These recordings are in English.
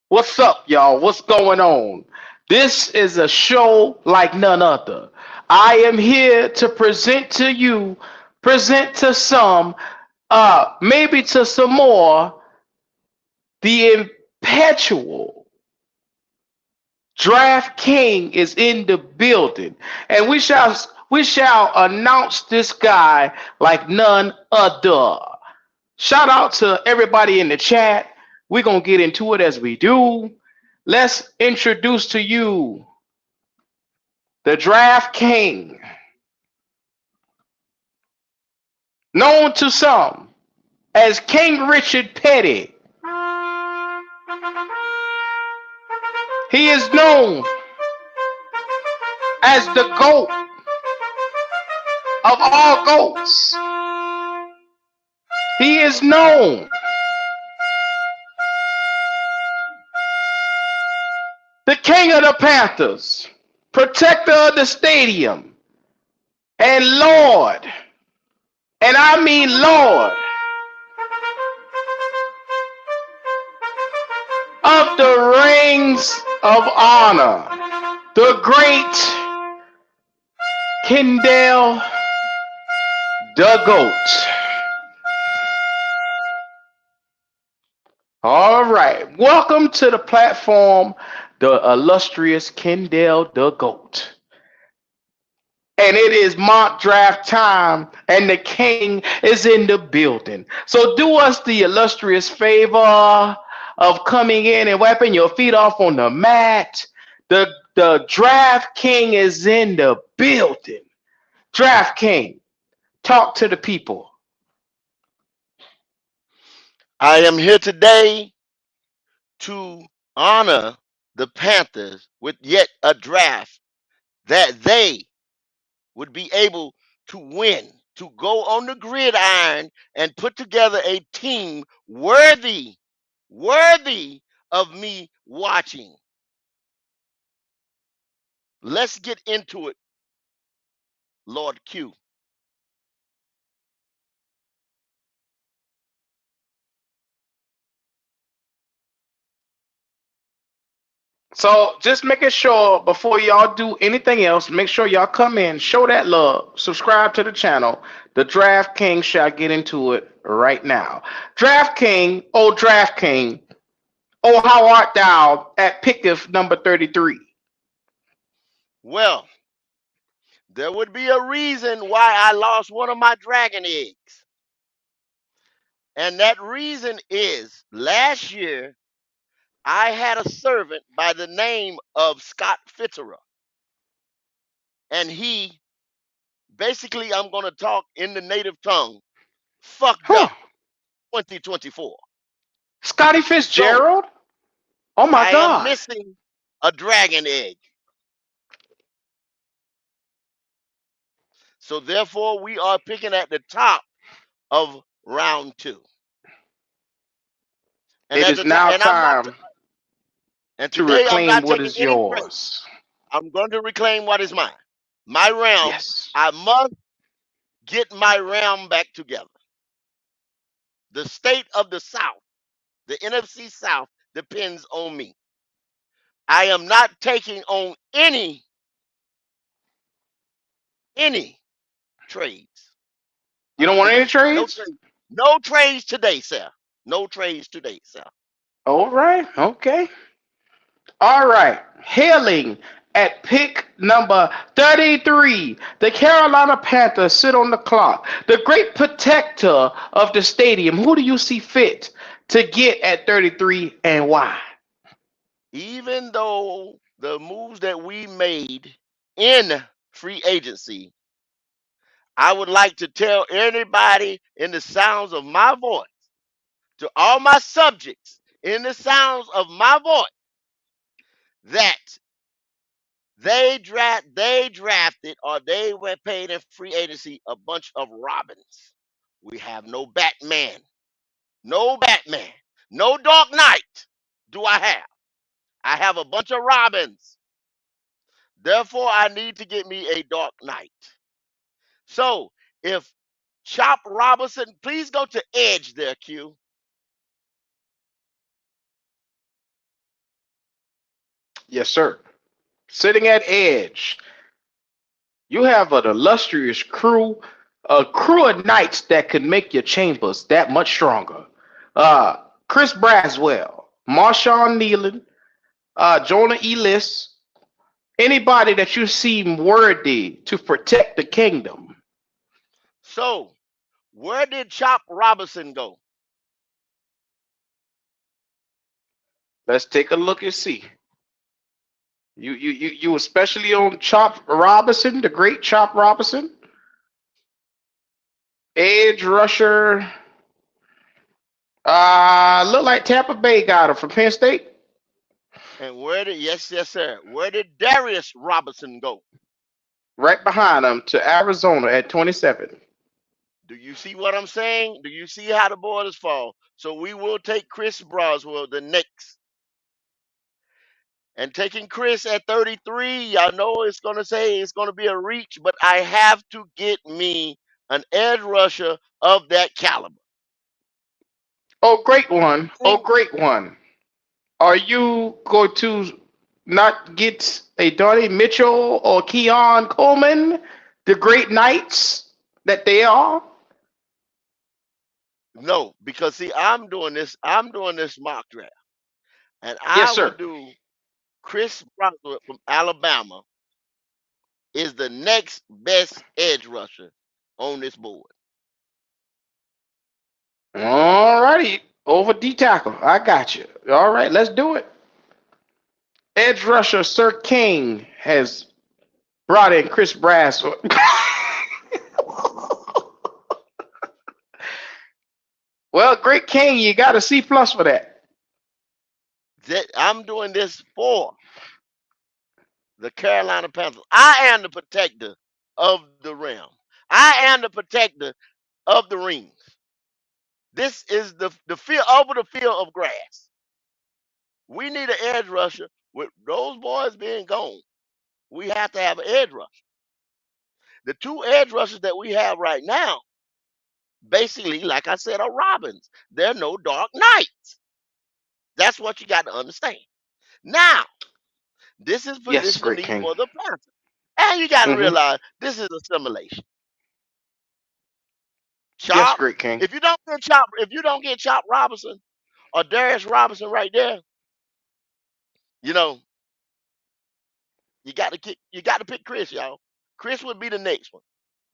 What's up, y'all? What's going on? This is a show like none other. I am here to present to you, present to some, maybe to some more, the impetual Draft King is in the building, and we shall announce this guy like none other. Shout out to everybody in the chat. We're gonna get into it as we do. Let's introduce to you the Draft King, known to some as King Richard Petty. He is known as the GOAT of all GOATs. He is known the King of the Panthers, protector of the stadium, and Lord, and I mean Lord, of the Rings of Honor, the great Kendall the GOAT. All right, welcome to the platform, the illustrious Kendall the GOAT. And it is mock draft time, and the king is in the building. So do us the illustrious favor of coming in and wiping your feet off on the mat. The draft king is in the building. Draft king, talk to the people. I am here today to honor the Panthers with yet a draft that they would be able to win, to go on the gridiron and put together a team worthy of me watching. Let's get into it, Lord Q. So just making sure before y'all do anything else, make sure y'all come in, show that love, subscribe to the channel. The Draft King shall get into it right now. Draft King, oh Draft King, oh how art thou at picketh number 33? Well, there would be a reason why I lost one of my dragon eggs. And that reason is last year I had a servant by the name of Scott Fitterer. And he basically, I'm going to talk in the native tongue, fucked Huh. up 2024. Scotty So Fitzgerald? Oh my I am God. missing a dragon egg. So therefore, we are picking at the top of round two. And It at is the top, now and I'm not, time and to today I'm reclaim not what taking is any credit. yours. I'm going to reclaim what is mine. My realm, Yes. I must get my realm back together. The state of the South, the NFC South, depends on me. I am not taking on any trades. You don't want any No trades? trades. No trades today, sir. No trades today, sir. All right. Okay. All right. Hailing at pick number 33, the Carolina Panthers sit on the clock. The great protector of the stadium. Who do you see fit to get at 33 and why? Even though the moves that we made in free agency, I would like to tell anybody in the sounds of my voice, to all my subjects in the sounds of my voice, that they drafted or they were paid in free agency a bunch of Robins. We have no Batman, no Batman, no Dark Knight. Do I have? I have a bunch of Robins. Therefore, I need to get me a Dark Knight. So if Chop Robinson, please go to Edge there, Q. Yes, sir. Sitting at edge, you have an illustrious crew, a crew of knights that could make your chambers that much stronger. Uh, Chris Braswell, Marshawn Nealon, Jonah Ellis, anybody that you seem worthy to protect the kingdom. So, where did Chop Robinson go? Let's take a look and see. You especially on Chop Robinson, the great Chop Robinson, edge rusher. Look like Tampa Bay got him from Penn State. And where did, yes, yes, sir. Where did Darius Robinson go? Right behind him to Arizona at 27. Do you see what I'm saying? Do you see how the borders fall? So we will take Chris Broswell, the next. And taking Chris at 33, I know it's going to say it's going to be a reach, but I have to get me an edge rusher of that caliber. Oh, great one. Oh, Think- great one. Are you going to not get a Donnie Mitchell or Keon Coleman, the great knights that they are? No, because see, I'm doing this mock draft. And Yes, I sir. would do Chris Broswell from Alabama is the next best edge rusher on this board. All righty. Over D tackle. I got you. All right, let's do it. Edge rusher Sir King has brought in Chris Brass. Well, great King, you got a C plus for that. I'm doing this for the Carolina Panthers. I am the protector of the rim. I am the protector of the rings. This is the field over the field of grass. We need an edge rusher. With those boys being gone, we have to have an edge rusher. The two edge rushers that we have right now, basically, like I said, are Robins. They're no Dark Knights. That's what you got to understand. Now, this is Yes, positional great need King. for the Panthers. And you got to Mm-hmm. realize this is a simulation. Yes, Chop. great King. If you don't get Chop Robinson or Darius Robinson right there, you know, you got to pick Chris, y'all. Chris would be the next one.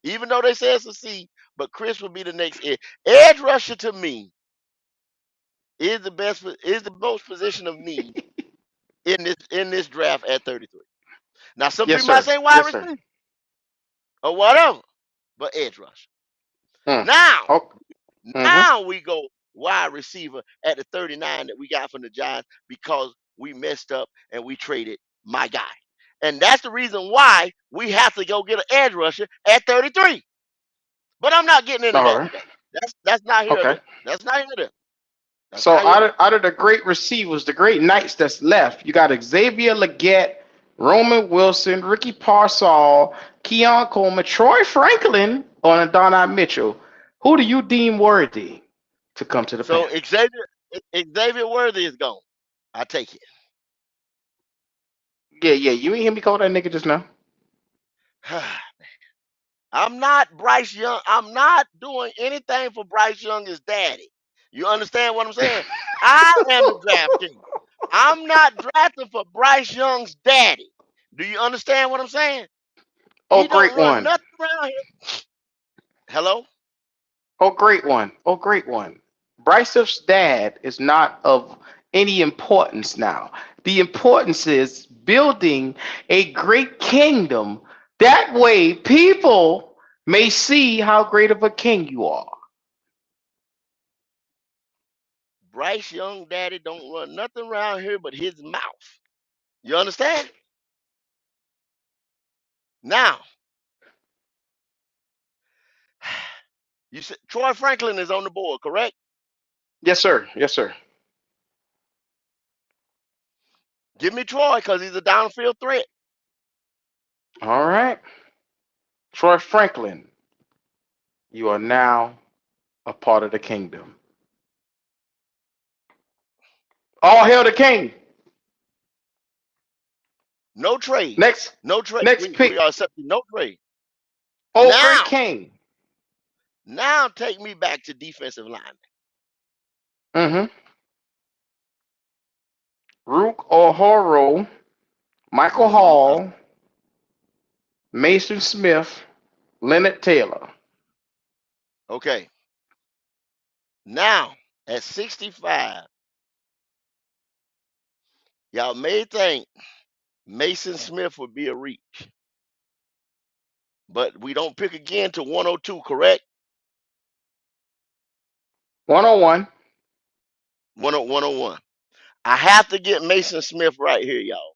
Even though they say it's a C, but Chris would be the next edge rusher to me is the most position of need in this draft at 33. Now some Yes, people might sir. say wide Yes, sir. receiver or whatever, but edge rusher. Mm. Now, Oh, mm-hmm. now we go wide receiver at the 39 that we got from the Giants because we messed up and we traded my guy. And that's the reason why we have to go get an edge rusher at 33. But I'm not getting into All that right. today. That's not here or Okay. there. That's not here or there. That's So not here or out of the great receivers, the great knights that's left, you got Xavier Leggett, Roman Wilson, Ricky Parsall, Keon Coleman, Troy Franklin, or Adonai Mitchell. Who do you deem worthy to come to the so Panthers? Xavier Worthy is gone. I take it. Yeah, yeah. You ain't hear me call that nigga just now. I'm not Bryce Young. I'm not doing anything for Bryce Young as daddy. You understand what I'm saying? I am the draft king. I'm not drafting for Bryce Young's daddy. Do you understand what I'm saying? Oh, He great don't run one. nothing around here. Hello? Oh, great one. Oh, great one. Bryce's dad is not of any importance now. The importance is building a great kingdom. That way, people may see how great of a king you are. Bryce Young daddy don't run nothing around here but his mouth. You understand? Now, you said Troy Franklin is on the board, correct? Yes, sir. Yes, sir. Give me Troy because he's a downfield threat. All right. Troy Franklin, you are now a part of the kingdom. All hail the king. No trade. Next, No trade. next We pick. are accepting no trade. Old Great Now, King. now take me back to defensive lineman. Mm-hmm. Rook or Horo, Michael Mm-hmm. Hall, Mason Smith, Leonard Taylor. Okay. Now, at 65, y'all may think Mason Smith would be a reach, but we don't pick again to 102, correct? 101. 101. I have to get Mason Smith right here, y'all.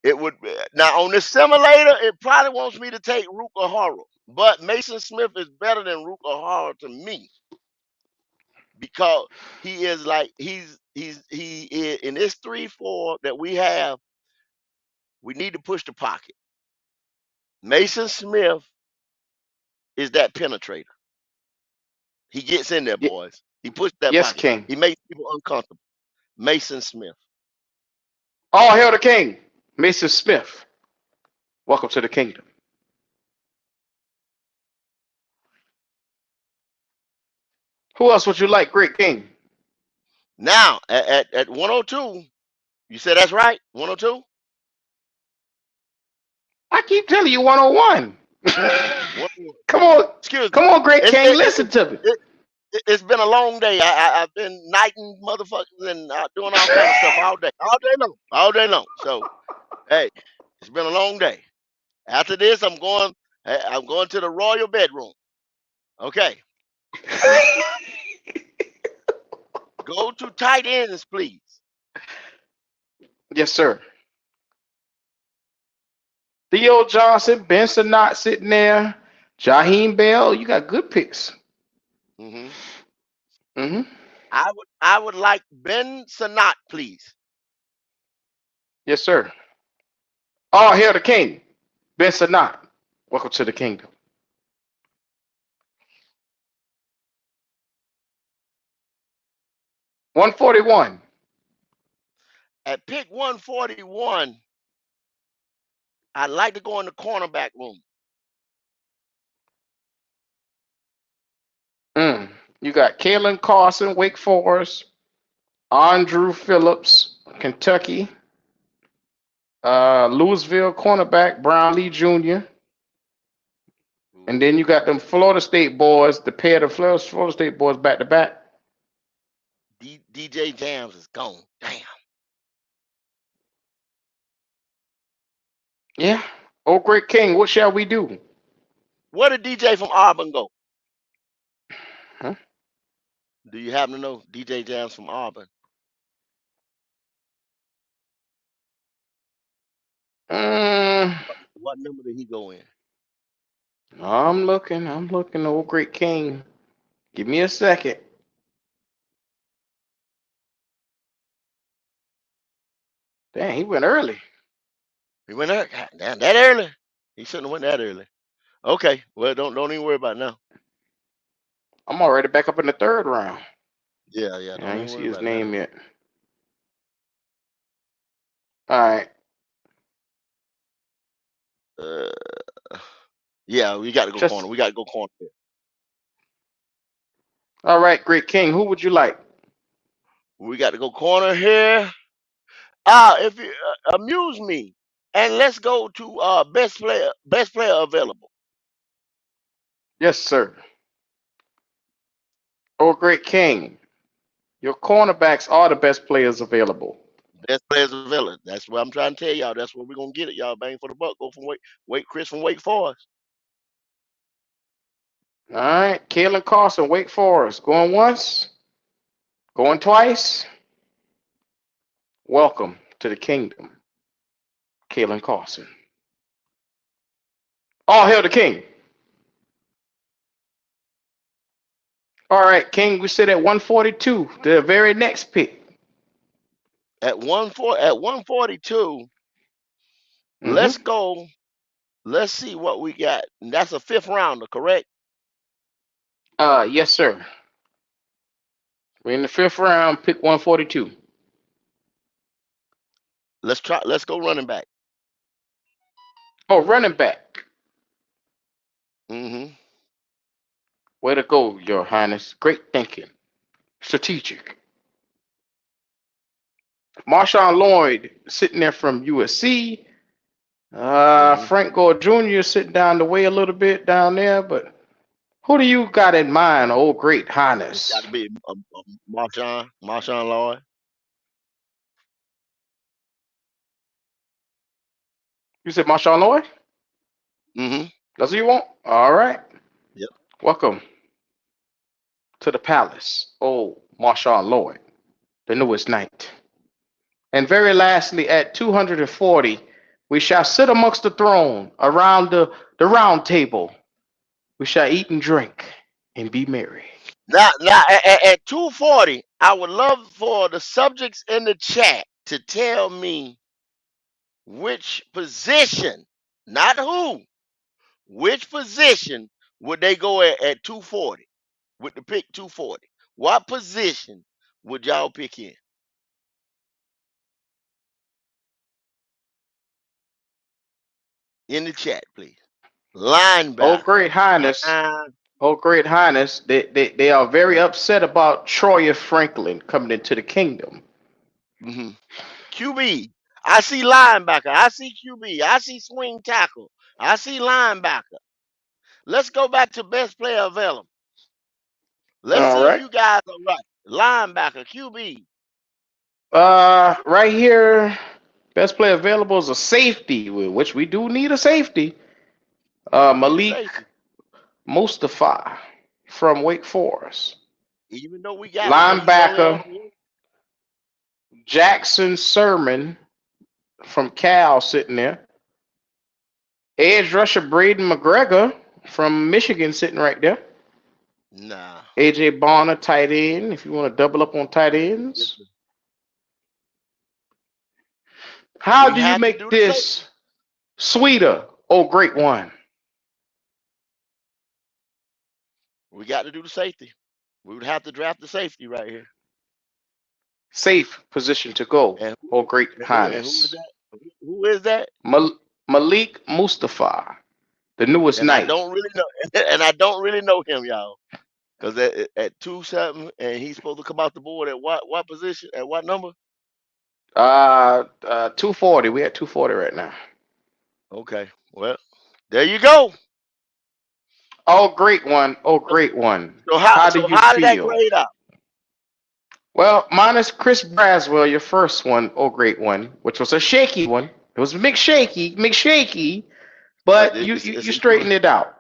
It would now on this simulator, it probably wants me to take Rook or Horror, but Mason Smith is better than Rook or Horror to me because he is like he is in this 3-4 that we have. We need to push the pocket. Mason Smith is that penetrator. He gets in there, Y- boys. He pushes that yes, pocket. King. He makes people uncomfortable. Mason Smith. All hail the King. Mason Smith. Welcome to the kingdom. Who else would you like, Great King? Now at 102, you said that's right. 102. I keep telling you 101. 101. Come on. Excuse me. Come on, Great It's King. Listen to me. it's been a long day. I've been nighting motherfuckers and doing all kind of stuff all day long, all day long. So hey, it's been a long day. After this, I'm going to the royal bedroom. Okay, go to tight ends, please. Yes, sir. Theo Johnson, Ben Sinnott sitting there. Jaheim Bell. You got good picks. Hmm Mm-hmm. I would like Ben Sinnott, please. Yes, sir. All hail the King. Ben Sinnott. Welcome to the kingdom. 141. At pick 141, I'd like to go in the cornerback room. You got Kalen Carson, Wake Forest. Andrew Phillips, Kentucky. Louisville cornerback, Brown Lee Jr. And then you Ooh, got them Florida State boys, the pair of Florida State boys back to back. DJ Jams is gone. Damn. Yeah. Oh, great King, what shall we do? Where did DJ from Auburn go? Huh? Do you happen to know DJ Jams from Auburn? Mm, What number did he go in? I'm looking. I'm looking. Oh, great King. Give me a second. Dang, he went early. He went there. God damn, that early. He shouldn't have went that early. Okay. Well, don't even worry about it now. I'm already back up in the third round. Yeah. Yeah, I Don't ain't even see worry his about it now. name yet. All right. Yeah, we got to go corner. Just We got to go corner here. all right, great King. Who would you like? We got to go corner here. If you amuse me, and let's go to best player available. Yes, sir. Oh, great King. Your cornerbacks are the best players available. Best players available. That's what I'm trying to tell y'all. That's where we're gonna get it, y'all. Bang for the buck. Go from Chris from Wake Forest. All right. Kalen Carson, Wake Forest. Going once, going twice. Welcome to the kingdom, Kalen Carson. All hail the king. All right, King, we sit at 142, the very next pick. At 142, Mm-hmm. let's go. Let's see what we got. And that's a fifth rounder, correct? Yes, sir. We're in the fifth round, pick 142. Let's go running back. Oh, running back. Mm-hmm. Way to go, Your Highness. Great thinking. Strategic. Marshawn Lloyd sitting there from USC. Mm-hmm. Frank Gore Jr. sitting down the way a little bit down there, but who do you got in mind, oh great It's got highness? to be Marshawn Lloyd. You said Marshawn Lloyd? Mm-hmm. That's what you want? All right. Yep. Welcome to the palace, oh Marshawn Lloyd, the newest knight. And very lastly, at 240, we shall sit amongst the throne around the round table. We shall eat and drink and be merry. Now at 240, I would love for the subjects in the chat to tell me which position, not who, which position would they go at 240 with the pick 240? What position would y'all pick in the chat, please? Oh Linebacker. great highness, Line. oh great highness, they are very upset about Troy Franklin coming into the kingdom. Mm-hmm. QB. I see linebacker. I see QB. I see swing tackle. I see linebacker. Let's go back to best player available. Let's All see if right. you guys are right. Linebacker, QB. Right here, best player available is a safety, which we do need a safety. We do need a Malik safety, Mustafa from Wake Forest. even though we got him, but he's only on. Linebacker Jackson Sermon from Cal sitting there. Edge rusher Braden McGregor from Michigan sitting right there. Nah. AJ Bonner, tight end, if you want to double up on tight ends. Listen, How we do you have to make do the safety. this sweeter? Oh, great one. We got to do the safety. We would have to draft the safety right here. Safe position to go. And Oh, great who is highness. that? Who is that? Malik Mustafa, the newest And I knight. don't really know. And I don't really know him, y'all. Because at 2 something, and he's supposed to come out the board at what position? At what number? 240. We at 240 right now. Okay. Well, there you go. Oh, great one. Oh, great one. So How do so you how did that feel? grade out? Well, minus Chris Braswell, your first one, oh great one, which was a shaky one. It was McShaky, But but you straightened it out.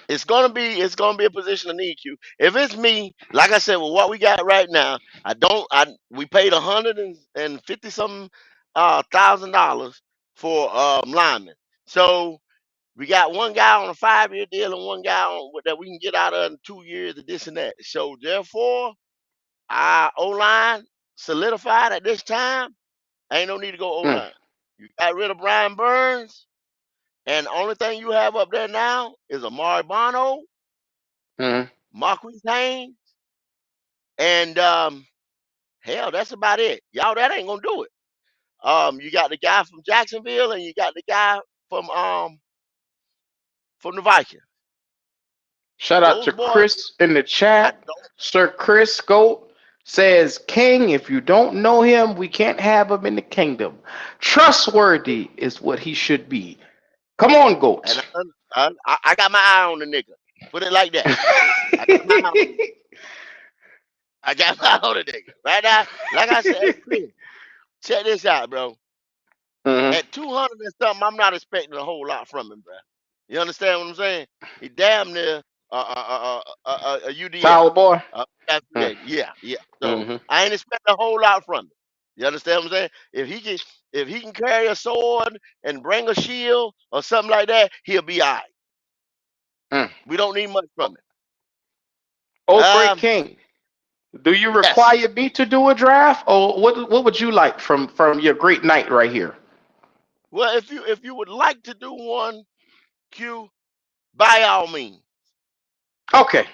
it's gonna be a position of need, Q. If it's me, like I said, with what we got right now, we paid 150 something $1,000 for linemen. So we got one guy on a 5-year deal and one guy that we can get out of in 2 years and this and that. So therefore, our O line solidified at this time. Ain't no need to go O Mm, line. You got rid of Brian Burns, and the only thing you have up there now is Amari Bono, mm. Marquise Haynes, and hell, that's about it. Y'all, that ain't gonna do it. You got the guy from Jacksonville, and you got the guy from the Vikings. Shout out Those to boys, Chris in the I chat. don't. Sir Chris Goat says, King, if you don't know him, we can't have him in the kingdom. Trustworthy is what he should be. Come on, And Goat. I got my eye on the nigga. Put it like that. I got my eye on. I got my eye on the nigga. Right now, like I said, hey, Chris, check this out, bro. Mhm. At 200 and something, I'm not expecting a whole lot from him, bro. You understand what I'm saying? He damn near a UDF. Tower boy. That's Mm, yeah, yeah. So mhm, I ain't expecting a whole lot from him. You understand what I'm saying? If he can carry a sword and bring a shield or something like that, he'll be all right. mm. We don't need much from Oh, him. great king. Do you Yes. require me to do a draft, or what would you like from your great knight right here? Well, if you would like to do one, Q, by all means. Okay,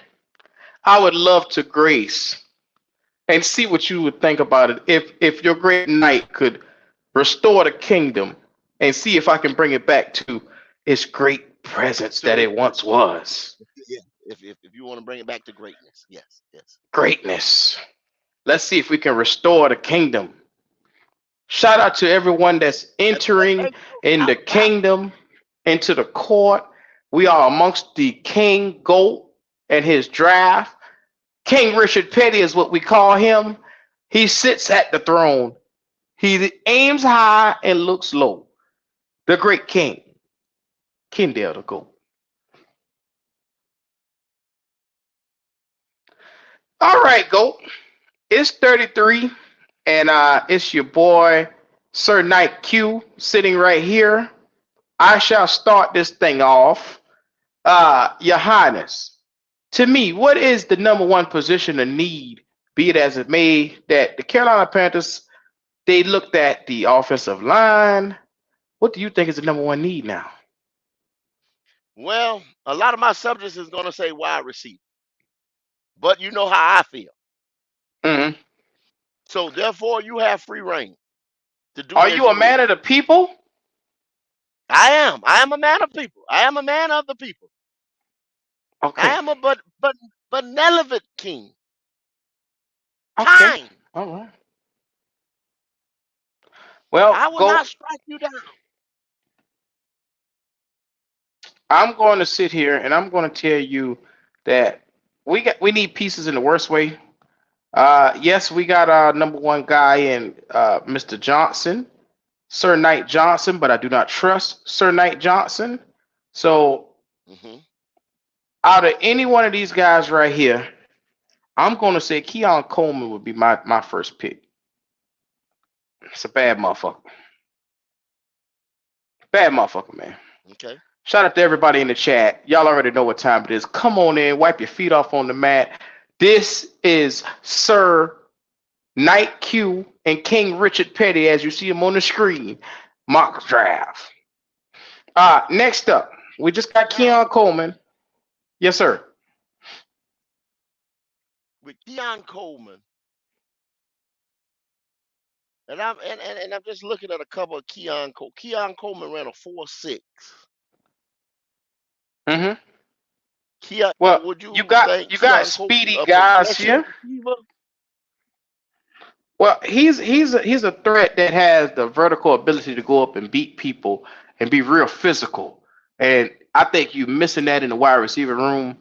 I would love to grace and see what you would think about it if your great knight could restore the kingdom and see if I can bring it back to its great presence So that it once was. yeah, if you want to bring it back to greatness, yes, yes. Greatness. Let's see if we can restore the kingdom. Shout out to everyone that's Hey, entering in the now, kingdom, into the court. We are amongst the king goat and his draft. King Richard Petty is what we call him. He sits at the throne. He aims high and looks low. The great king, Kendall the goat. All right, goat. It's 33, and it's your boy Sir Knight Q sitting right here. I shall start this thing off. Your Highness, to me, what is the number one position of need, be it as it may, that the Carolina Panthers, they looked at the offensive line. What do you think is the number one need now? well, a lot of my subjects is gonna say wide receiver, but you know how I feel. Hmm. So therefore, you have free reign to do Are as you a you man will. of the people? I am. I am a man of people. I am a man of the people. I Okay. am a but benevolent king. Okay. Kind. All right. Well, I will go. not strike you down. I'm going to sit here and I'm going to tell you that we need pieces in the worst way. Yes, we got our number one guy in Mr. Johnson, Sir Knight Johnson, but I do not trust Sir Knight Johnson. So Hmm. out of any one of these guys right here, I'm going to say Keon Coleman would be my first pick. It's a bad motherfucker. Bad motherfucker, man. Okay. Shout out to everybody in the chat. Y'all already know what time it is. Come on in, wipe your feet off on the mat. This is Sir Knight Q and King Richard Petty, as you see him on the screen. Mock draft. Next up, we just got Now Keon Coleman. Yes, sir. with Keon Coleman, and I'm just looking at a couple of Keon Coleman ran a 4.6. Mm-hmm. Keon, Well, would you you got think you got Keon Coleman speedy a guys progression here. receiver? Well, he's a threat that has the vertical ability to go up and beat people and be real physical. And I think you're missing that in the wide receiver room.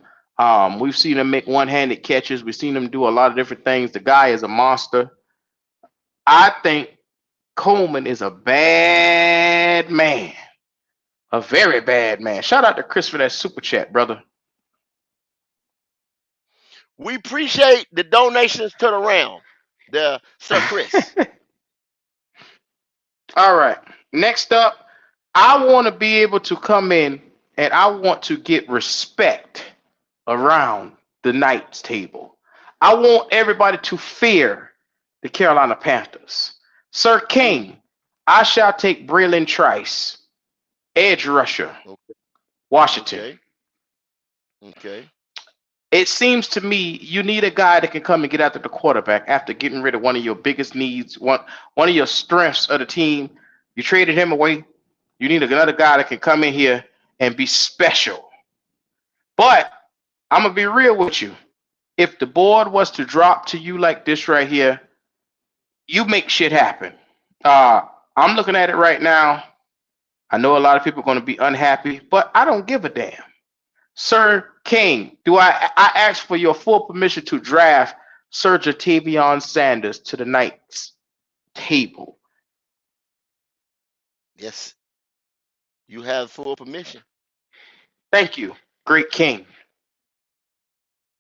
We've seen him make one-handed catches. We've seen him do a lot of different things. The guy is a monster. I think Coleman is a bad man, a very bad man. Shout out to Chris for that super chat, brother. We appreciate the donations to the realm, the Sir Chris. All right. Next up, I want to be able to come in and I want to get respect around the Knights table. I want everybody to fear the Carolina Panthers. Sir Mm, King, I shall take Braylon Trice, edge rusher, okay, Washington. okay, okay. It seems to me you need a guy that can come and get after the quarterback after getting rid of one of your biggest needs, one of your strengths of the team. You traded him away. You need another guy that can come in here and be special. But I'm gonna be real with you. If the board was to drop to you like this right here, you make shit happen. Uh, I'm looking at it right now. I know a lot of people are going to be unhappy, but I don't give a damn. Sir King, do I ask for your full permission to draft Sir Jatavion Sanders to the Knights table? Yes, you have full permission. Thank you, great King.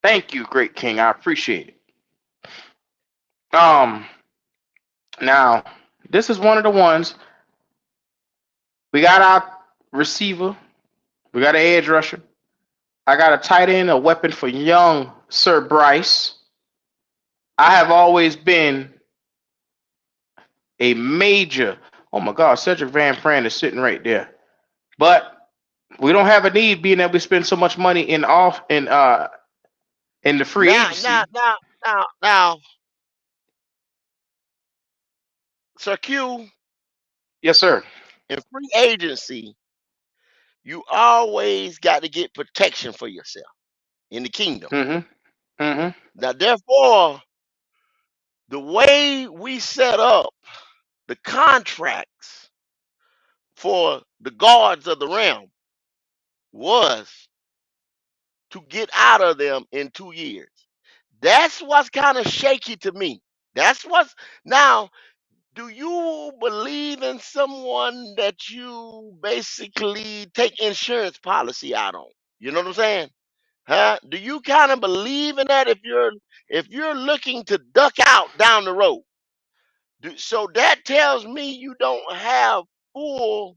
Thank you, great King. I appreciate it. Now this is one of the ones we got our receiver, we got an edge rusher, I got a tight end, a weapon for young Sir Bryce. I have always been a major. Oh my God, Cedric Van Pran is sitting right there. But we don't have a need, being that we spend so much money in the free Now, now, agency. now, now, Sir Q, Yes, sir. In free agency, you always got to get protection for yourself in the kingdom. Mhm. Mhm. Now, therefore, the way we set up the contracts for the guards of the realm was to get out of them in 2 years. That's what's kind of shaky to me. That's what's now. Do you believe in someone that you basically take insurance policy out on? You know what I'm saying? Huh? Do you kind of believe in that if you're looking to duck out down the road? So that tells me you don't have full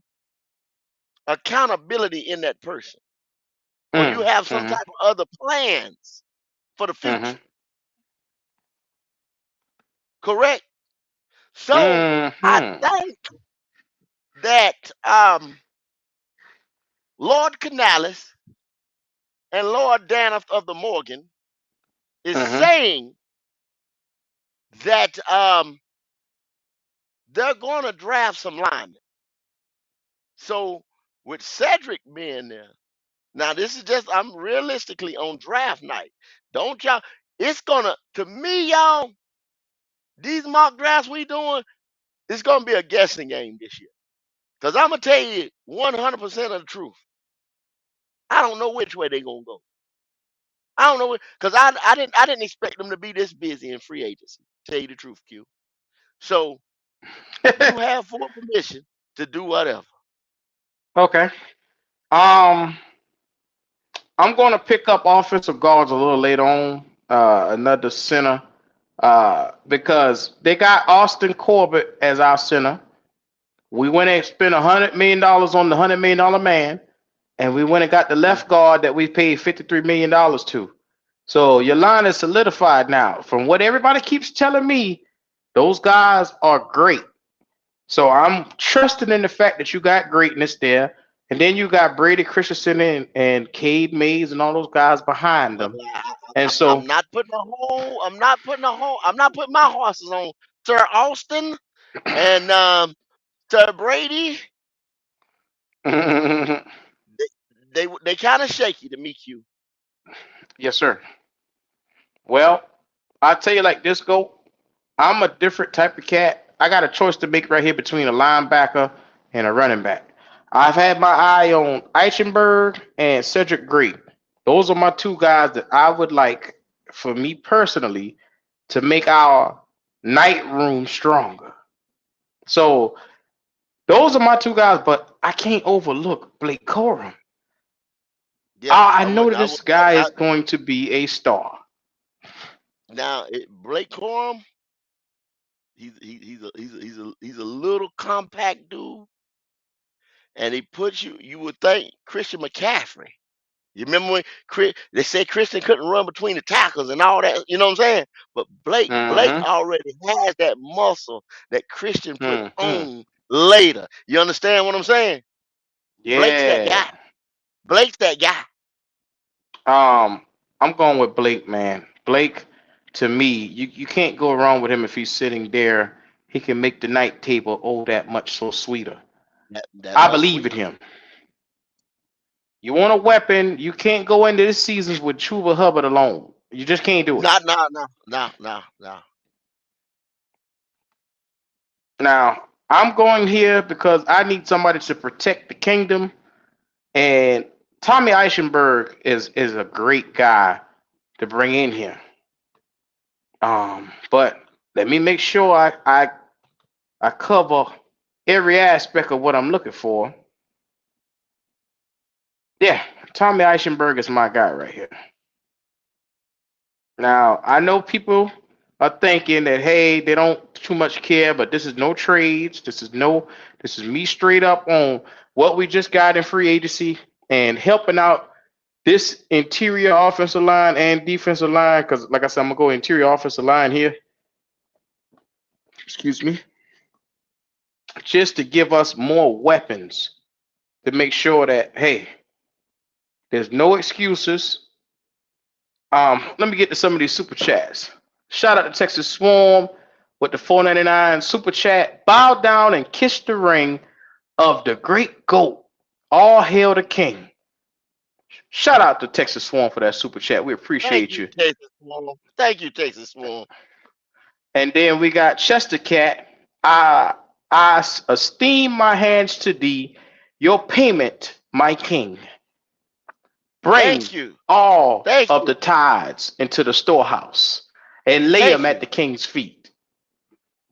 accountability in that person, or you have some Mhm. type of other plans for the Mhm. future. Correct? So I Mhm. think that Lord Canales and Lord Daniff of the Morgan is Mhm. saying that they're going to draft some linemen. So with Cedric being there, now this is just I'm realistically on draft night. Don't y'all? It's gonna to me, y'all. These mock drafts we doing, it's gonna be a guessing game this year. Cause I'm gonna tell you 100% of the truth. I don't know which way they gonna go. I don't know because I didn't expect them to be this busy in free agency. Tell you the truth, Q. So you have full permission to do whatever. Okay. Um, I'm going to pick up offensive guards a little later on. Another center. Because they got Austin Corbett as our center. We went and spent $100 million on the $100 million man, and we went and got the Mm. left guard that we paid $53 million to. So your line is solidified now. From what everybody keeps telling me, those guys are great. So I'm trusting in the fact that you got greatness there, and then you got Brady Christensen and Cade Mays and all those guys behind But them. I, And I'm so, not putting a whole. I'm not putting a whole. I'm not putting my horses on Sir Austin and Sir Brady. yes, They kind of shaky to me, Q. sir. Well, I'll tell you like this, go. I'm a different type of cat. I got a choice to make right here between a linebacker and a running back. I've had my eye on Eichenberg and Cedric Gray. Those are my two guys that I would like, for me personally, to make our night room stronger. So those are my two guys, but I can't overlook Blake Corum. Yeah, I I know would. that I would. this guy is going to be a star. Now Blake Corum. He's a little compact dude, and he puts you. You would think Christian McCaffrey. You remember when they said Christian couldn't run between the tackles and all that, you know what I'm saying? But Blake Mm-hmm. already has that muscle that Christian put Mm-hmm. on later. You understand what I'm saying? Blake's that Yeah. guy. Blake's that guy. Um, I'm going with Blake, man. Blake, to me, you can't go wrong with him if he's sitting there. He can make the night table oh that much so sweeter. That I much believe in sweeter. him. You want a weapon, you can't go into this seasons with Chuba Hubbard alone. You just can't do it. Not no. Now, I'm going here because I need somebody to protect the kingdom, and Tommy Eichenberg is a great guy to bring in here. But let me make sure I cover every aspect of what I'm looking for. Yeah, Tommy Eichenberg is my guy right here. Now, I know people are thinking that hey, they don't too much care, but this is no trades. This is me straight up on what we just got in free agency and helping out this interior offensive line and defensive line. Because, like I said, I'm gonna go interior offensive line here. Excuse me, just to give us more weapons to make sure that hey, there's no excuses. Let me get to some of these super chats. Shout out to Texas Swarm with the 4.99 super chat. Bow down and kiss the ring. of the great GOAT. All hail the king. Shout out to Texas Swarm for that super chat. We Thank appreciate you, you. Texas Swarm. Thank you, Texas Swarm. And then we got Chester Cat. I I esteem my hands to thee, your payment, my king. Bring Thank you. all Thank of you. the tithes into the storehouse and lay them Thank at you. the king's feet.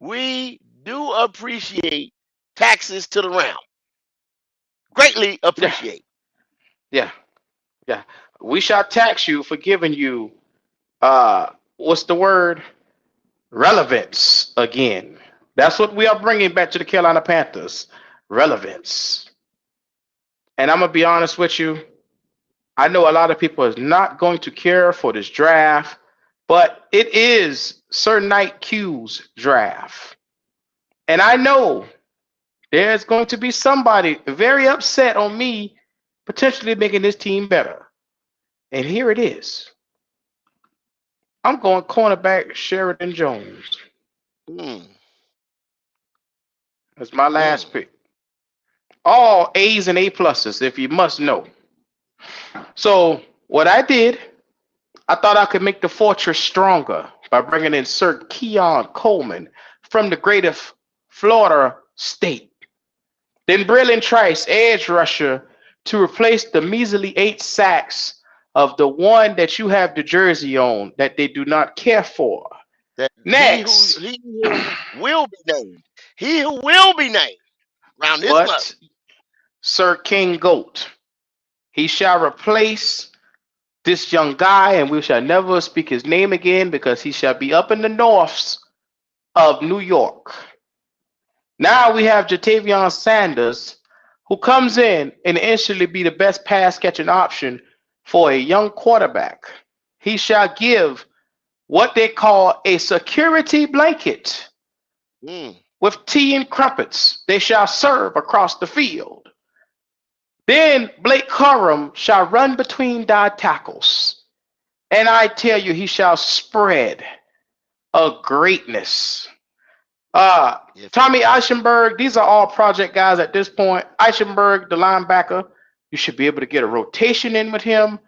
We do appreciate taxes to the realm. Greatly Yeah, appreciate. yeah, yeah. We shall tax you for giving you what's the word? Relevance again. That's what we are bringing back to the Carolina Panthers. Relevance. And I'm gonna be honest with you. I know a lot of people is not going to care for this draft, but it is Sir Knight Q's draft. And I know there's going to be somebody very upset on me potentially making this team better. And here it is. I'm going cornerback Sheridan Jones. Mm, That's my mm. last pick. All A's and A pluses, if you must know. So what I did, I thought I could make the fortress stronger by bringing in Sir Keon Coleman from the greater Florida state. Then Braylon Trice, edge rusher, to replace the measly 8 sacks of the one that you have the jersey on that they do not care for. That Next, he who will be named. He who will be named around this month. but Sir King Goat, he shall replace this young guy, and we shall never speak his name again because he shall be up in the norths of New York. Now we have Jatavion Sanders, who comes in and instantly be the best pass catching option for a young quarterback. He shall give what they call a security blanket Mm. with tea and crumpets. They shall serve across the field. Then Blake Corum shall run between thy tackles. And I tell you, he shall spread a greatness. Uh, If Tommy Eichenberg, these are all project guys at this point. Eichenberg, the linebacker, you should be able to get a rotation in with him.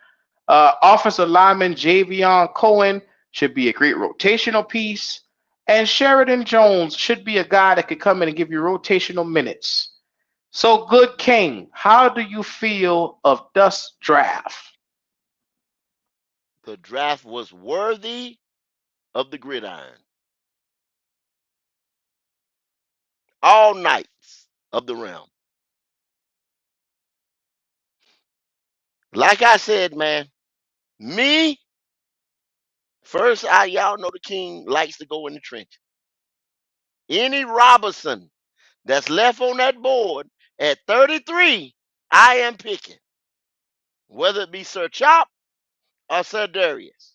Offensive lineman Javion Cohen should be a great rotational piece. And Sheridan Jones should be a guy that could come in and give you rotational minutes. So, good King, how do you feel of thus draft? the draft was worthy of the gridiron, all knights of the realm. Like I said, man, me first. I y'all know the king likes to go in the trenches. Any Robinson that's left on that board at 33, I am picking, whether it be Sir Chop or Sir Darius,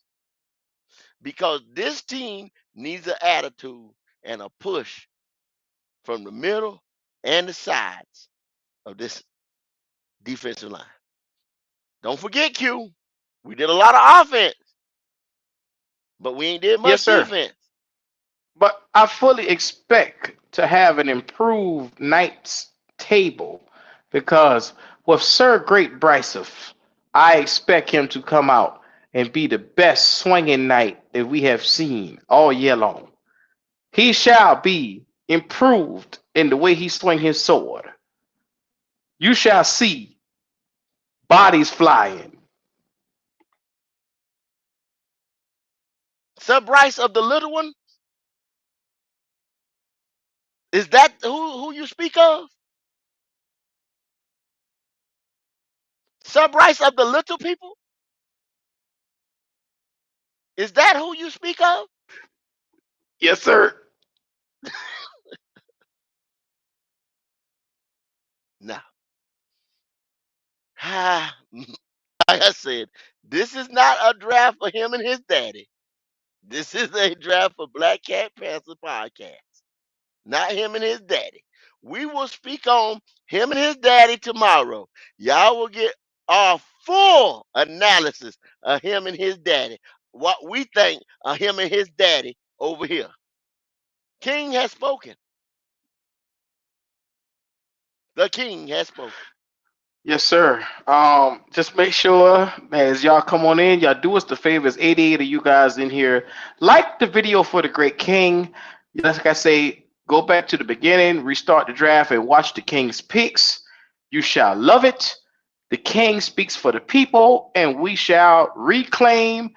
because this team needs an attitude and a push from the middle and the sides of this defensive line. Don't forget, Q, we did a lot of offense, but we ain't did Yes, much sir. defense. But I fully expect to have an improved Knights table because with Sir Great Bryceff, I expect him to come out and be the best swinging knight that we have seen all year long. He shall be improved in the way he swing his sword. You shall see bodies flying. Sir Bryce of the little one, is that who you speak of? Sir Bryce of the little people, is that who you speak of? Yes, sir. No. Like I said, this is not a draft for him and his daddy. This is a draft for Black Cat Panther Podcast, not him and his daddy. We will speak on him and his daddy tomorrow. Y'all will get a full analysis of him and his daddy. What we think of him and his daddy over here. King has spoken. The king has spoken. Yes, sir. Just make sure as y'all come on in, y'all do us the favors. 88 of you guys in here, like the video for the Great King. Like I say, go back to the beginning, restart the draft, and watch the King's picks. You shall love it. The King speaks for the people, and we shall reclaim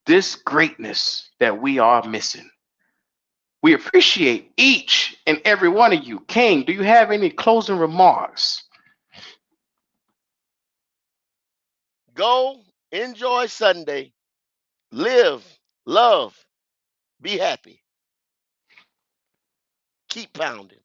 this greatness that we are missing. We appreciate each and every one of you. King, do you have any closing remarks? Go enjoy Sunday. Live, love, be happy. Keep pounding.